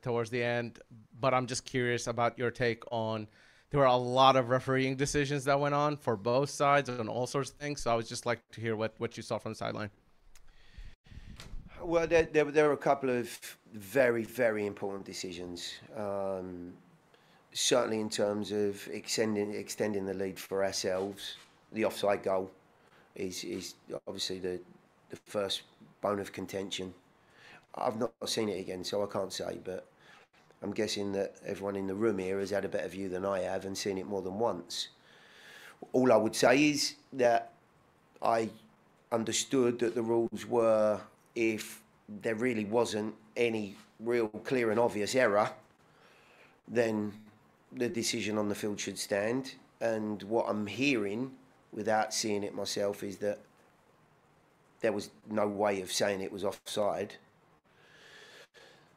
towards the end, but I'm just curious about your take on. There were a lot of refereeing decisions that went on for both sides and all sorts of things. So I would just like to hear what you saw from the sideline. Well, there were a couple of very, very important decisions. Certainly in terms of extending the lead for ourselves. The offside goal is obviously the first bone of contention. I've not seen it again, so I can't say, but I'm guessing that everyone in the room here has had a better view than I have and seen it more than once. All I would say is that I understood that the rules were, if there really wasn't any real clear and obvious error, then the decision on the field should stand. And what I'm hearing, without seeing it myself, is that there was no way of saying it was offside.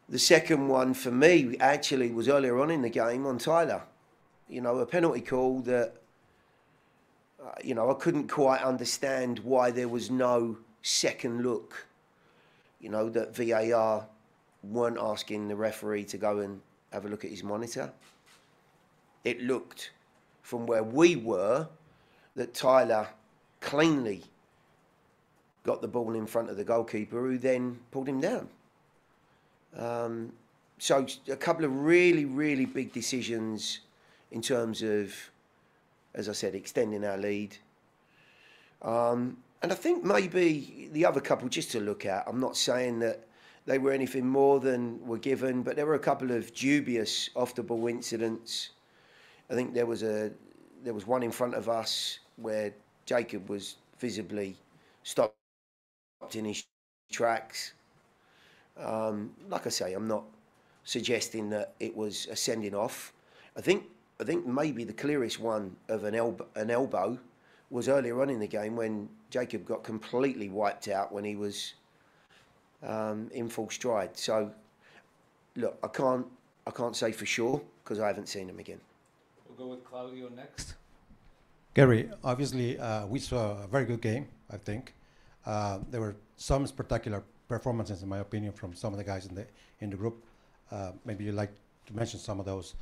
The second one for me actually was earlier on in the game on Tyler. You know, a penalty call that, I couldn't quite understand why there was no second look. That VAR weren't asking the referee to go and have a look at his monitor. It looked from where we were that Tyler cleanly got the ball in front of the goalkeeper, who then pulled him down. So a couple of really, really big decisions in terms of, as I said, extending our lead. And I think maybe the other couple just to look at, I'm not saying that they were anything more than were given, but there were a couple of dubious off-the-ball incidents. I think there was one in front of us where Jacob was visibly stopped in his tracks. Like I say, I'm not suggesting that it was a sending off. I think maybe the clearest one of an elbow was earlier on in the game when Jacob got completely wiped out when he was in full stride. So, look, I can't say for sure because I haven't seen him again. We'll go with Claudio next. Gary, obviously, we saw a very good game, I think. There were some spectacular performances, in my opinion, from some of the guys in the group. Maybe you'd like to mention some of those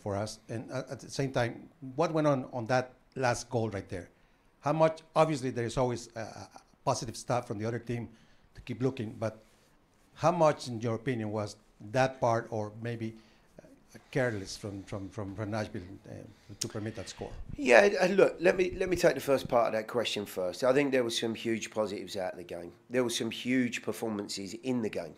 for us. And at the same time, what went on that last goal right there? How much, obviously, there is always positive stuff from the other team to keep looking, but how much, in your opinion, was that part, or maybe careless from Nashville to permit that score? Yeah, look, let me take the first part of that question first. I think there were some huge positives out of the game. There were some huge performances in the game.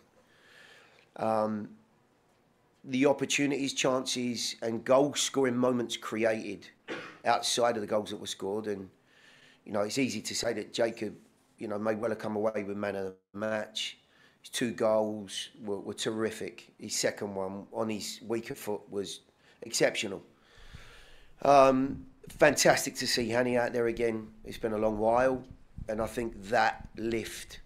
The opportunities, chances, and goal-scoring moments created outside of the goals that were scored, and it's easy to say that Jacob, may well have come away with man of the match. His 2 goals were terrific. His second one on his weaker foot was exceptional. Fantastic to see Hani out there again. It's been a long while, and I think that lift,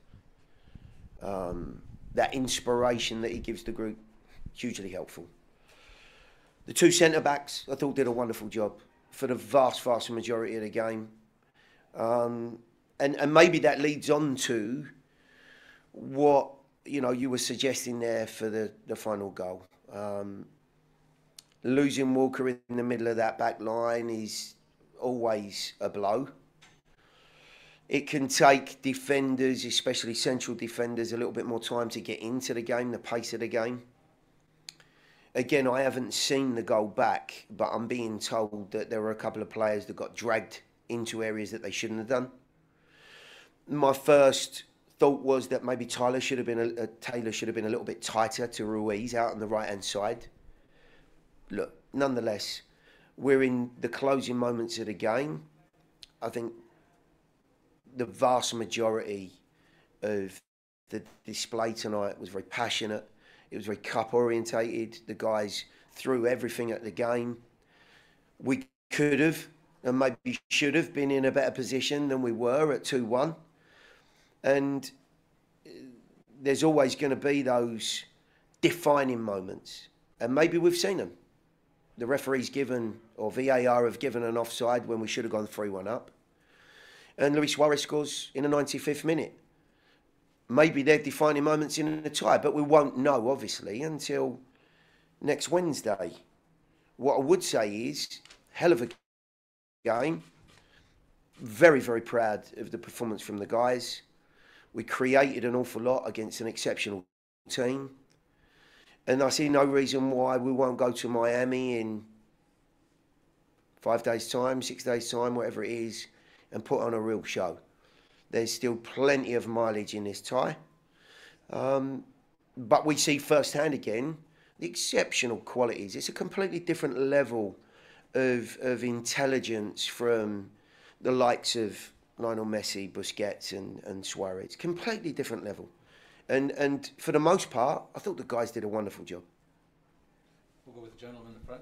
that inspiration that he gives the group, hugely helpful. The 2 centre-backs, I thought, did a wonderful job for the vast, vast majority of the game. And maybe that leads on to what you were suggesting there for the final goal. Losing Walker in the middle of that back line is always a blow. It can take defenders, especially central defenders, a little bit more time to get into the game, the pace of the game. Again, I haven't seen the goal back, but I'm being told that there were a couple of players that got dragged into areas that they shouldn't have done. My first thought was that maybe Taylor should have been a little bit tighter to Ruiz out on the right-hand side. Look, nonetheless, we're in the closing moments of the game. I think the vast majority of the display tonight was very passionate. It was very cup-orientated. The guys threw everything at the game. We could have and maybe should have been in a better position than we were at 2-1. And there's always going to be those defining moments. And maybe we've seen them. The referee's given, or VAR have given an offside when we should have gone 3-1 up. And Luis Suarez scores in the 95th minute. maybe they're defining moments in the tie, but we won't know, obviously, until next Wednesday. What I would say is, hell of a game. Very, very proud of the performance from the guys. We created an awful lot against an exceptional team. And I see no reason why we won't go to Miami in 5 days' time, 6 days' time, whatever it is, and put on a real show. There's still plenty of mileage in this tie. But we see firsthand again the exceptional qualities. It's a completely different level of intelligence from the likes of Lionel Messi, Busquets and Suarez. Completely different level. And for the most part, I thought the guys did a wonderful job. We'll go with the gentleman in the front.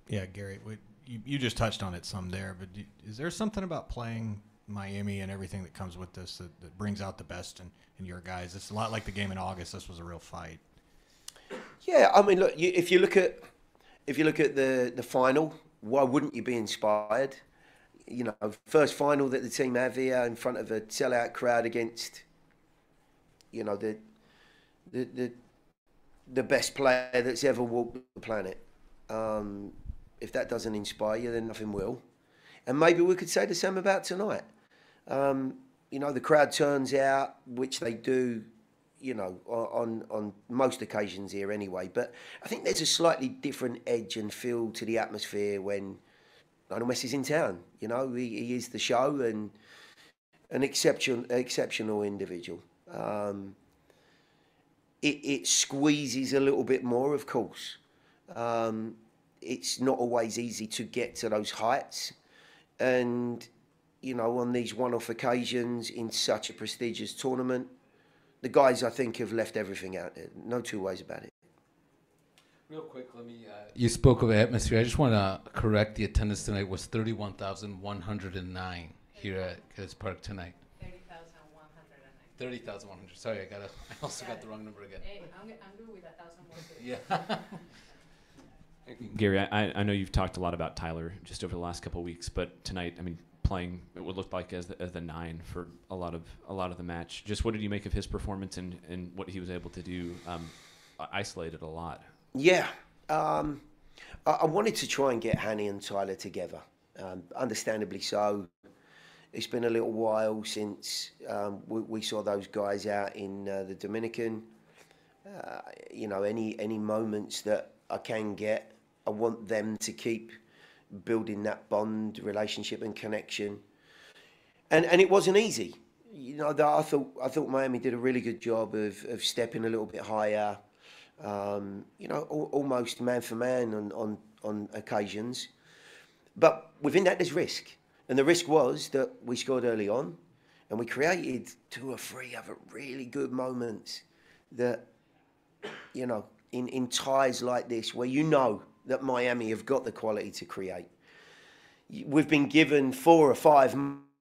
Yeah, Gary, you just touched on it some there, but is there something about playing Miami and everything that comes with this that brings out the best in your guys? It's a lot like the game in August. This was a real fight. Yeah, I mean, look, if you look at the final, why wouldn't you be inspired? You know, first final that the team have here in front of a sellout crowd against, you know, the best player that's ever walked the planet. If that doesn't inspire you, then nothing will. And maybe we could say the same about tonight. You know, the crowd turns out, which they do, you know, on most occasions here anyway. But I think there's a slightly different edge and feel to the atmosphere when Lionel Messi's in town. You know, he is the show and an exceptional individual. It squeezes a little bit more, of course. It's not always easy to get to those heights. And, you know, on these one-off occasions in such a prestigious tournament, the guys, I think, have left everything out there. No two ways about it. Real quick, let me... you spoke of atmosphere. I just want to correct the attendance tonight was 31,109 here at Kids Park tonight. 30,109. 30,100. Sorry, I also got the wrong number again. Hey, I'm good with 1,000 more. Yeah. Gary, I know you've talked a lot about Tyler just over the last couple of weeks, but tonight, I mean, playing it would look like as the 9 for a lot of the match. Just what did you make of his performance and what he was able to do? Isolated a lot. Yeah, I wanted to try and get Hanny and Tyler together. Understandably so. It's been a little while since we saw those guys out in the Dominican. You know, any moments that I can get, I want them to keep building that bond, relationship, and connection. And it wasn't easy. You know, I thought Miami did a really good job of stepping a little bit higher. You know, almost man for man on occasions. But within that, there's risk. And the risk was that we scored early on, and we created 2 or 3 other really good moments that, you know, in ties like this, where you know that Miami have got the quality to create. We've been given 4 or 5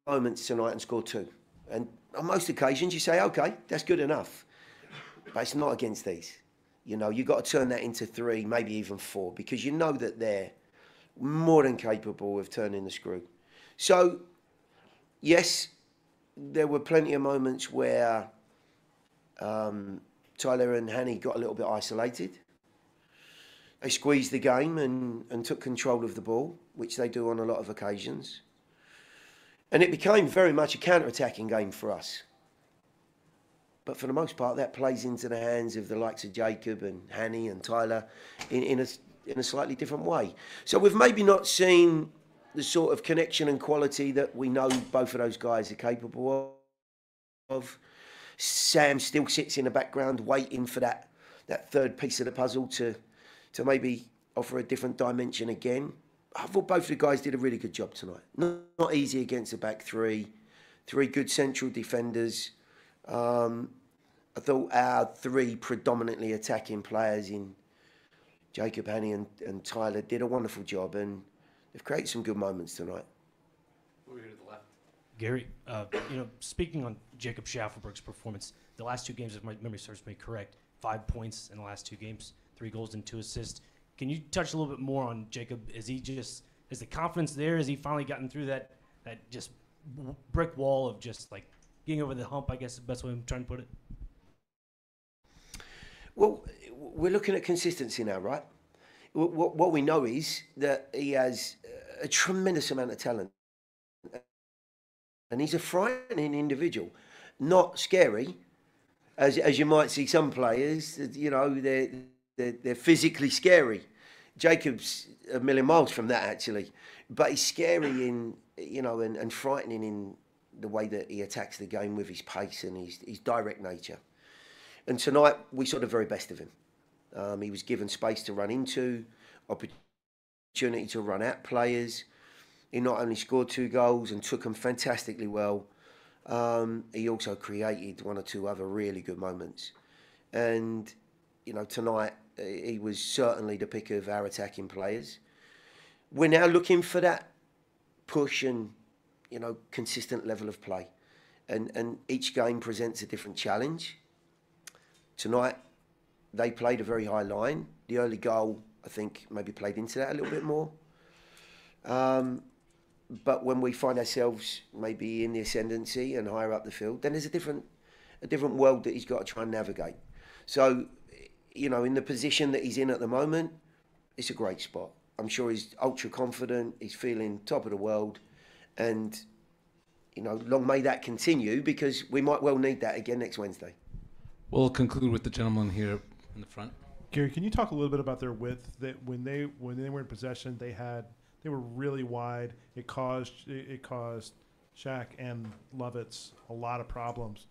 moments tonight and scored 2. And on most occasions, you say, okay, that's good enough. But it's not against these. You know, you've got to turn that into 3, maybe even 4, because you know that they're more than capable of turning the screw. So, yes, there were plenty of moments where Tyler and Hanny got a little bit isolated. They squeezed the game and took control of the ball, which they do on a lot of occasions. And it became very much a counter-attacking game for us. But for the most part, that plays into the hands of the likes of Jacob and Hanny and Tyler in a slightly different way. So we've maybe not seen the sort of connection and quality that we know both of those guys are capable of. Sam still sits in the background waiting for that third piece of the puzzle to maybe offer a different dimension again. I thought both of the guys did a really good job tonight. Not easy against the back 3 good central defenders. I thought our 3 predominantly attacking players in Jacob, Hanny and Tyler did a wonderful job, and they've created some good moments tonight. Over here to the left. Gary, you know, speaking on Jacob Schaffelberg's performance, the last 2 games, if my memory serves me correct, 5 points in the last 2 games, 3 goals and 2 assists. Can you touch a little bit more on Jacob? Is the confidence there? Has he finally gotten through that just brick wall of just like getting over the hump, I guess is the best way I'm trying to put it? Well, we're looking at consistency now, right? What we know is that he has a tremendous amount of talent. And he's a frightening individual. Not scary, as you might see some players, you know, they're physically scary. Jacob's a million miles from that, actually. But he's scary in, you know, and frightening in the way that he attacks the game with his pace and his direct nature. And tonight, we saw the very best of him. He was given space to run into, opportunity to run at players. He not only scored 2 goals and took them fantastically well, he also created 1 or 2 other really good moments. And, you know, tonight, he was certainly the pick of our attacking players. We're now looking for that push and, you know, consistent level of play. And each game presents a different challenge. Tonight, they played a very high line. The early goal, I think, maybe played into that a little bit more. But when we find ourselves maybe in the ascendancy and higher up the field, then there's a different world that he's got to try and navigate. So, you know, in the position that he's in at the moment, it's a great spot. I'm sure he's ultra confident. He's feeling top of the world. And, you know, long may that continue, because we might well need that again next Wednesday. We'll conclude with the gentleman here in the front. Gary, can you talk a little bit about their width? That when they were in possession, they were really wide. It caused Shaq and Lovitz a lot of problems.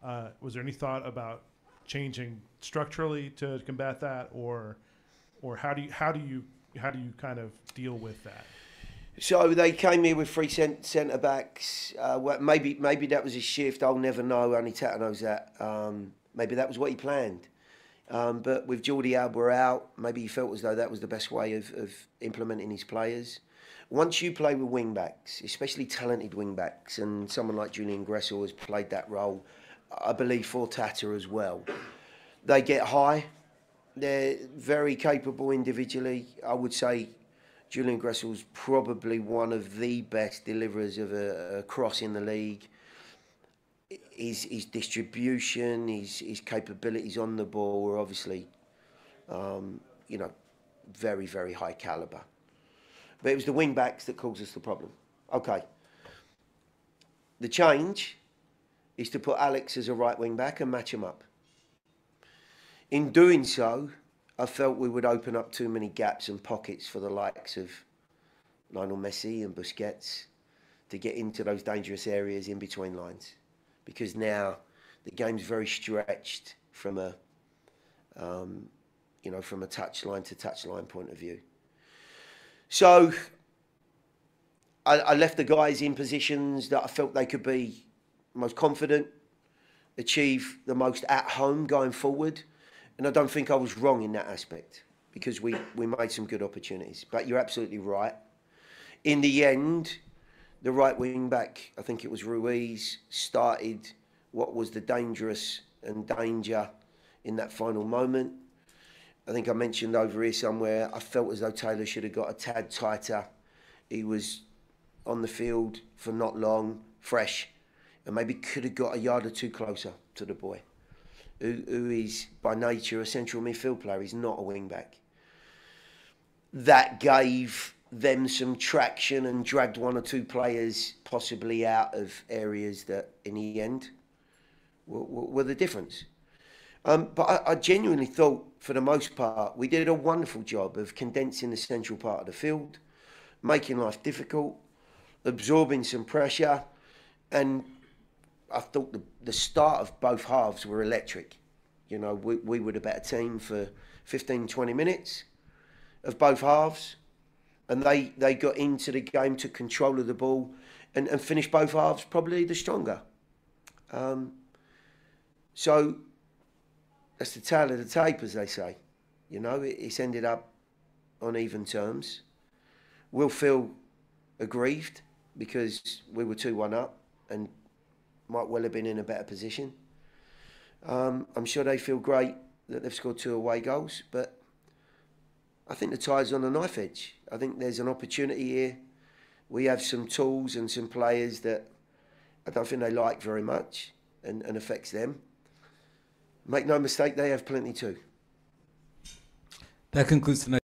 Was there any thought about changing structurally to combat that, or how do you kind of deal with that? So they came here with 3 centre backs. Well, maybe that was a shift. I'll never know. Only Tata knows that. Maybe that was what he planned. But with Jordi Alba out, maybe he felt as though that was the best way of implementing his players. Once you play with wing-backs, especially talented wing-backs, and someone like Julian Gressel has played that role, I believe for Tata as well, they get high. They're very capable individually. I would say Julian Gressel's probably one of the best deliverers of a cross in the league. His distribution, his capabilities on the ball were obviously, you know, very, very high calibre. But it was the wing-backs that caused us the problem. Okay. The change is to put Alex as a right wing-back and match him up. In doing so, I felt we would open up too many gaps and pockets for the likes of Lionel Messi and Busquets to get into those dangerous areas in between lines. Because now the game's very stretched from a, you know, from a touchline to touchline point of view. So I left the guys in positions that I felt they could be most confident, achieve the most at home going forward. And I don't think I was wrong in that aspect, because we made some good opportunities. But you're absolutely right. In the end, the right wing back, I think it was Ruiz, started what was the dangerous and danger in that final moment. I think I mentioned over here somewhere, I felt as though Taylor should have got a tad tighter. He was on the field for not long, fresh, and maybe could have got a yard or 2 closer to the boy, who is by nature a central midfield player. He's not a wing back. That gave them some traction and dragged 1 or 2 players possibly out of areas that in the end were the difference. But I genuinely thought, for the most part, we did a wonderful job of condensing the central part of the field, making life difficult, absorbing some pressure, and I thought the start of both halves were electric. You know, we were the better team for 15, 20 minutes of both halves, and they got into the game, took control of the ball, and finished both halves probably the stronger. So that's the tale of the tape, as they say. You know, it's ended up on even terms. We'll feel aggrieved because we were 2-1 up and might well have been in a better position. I'm sure they feel great that they've scored 2 away goals, but I think the tide's on a knife edge. I think there's an opportunity here. We have some tools and some players that I don't think they like very much and affects them. Make no mistake, they have plenty too. That concludes tonight.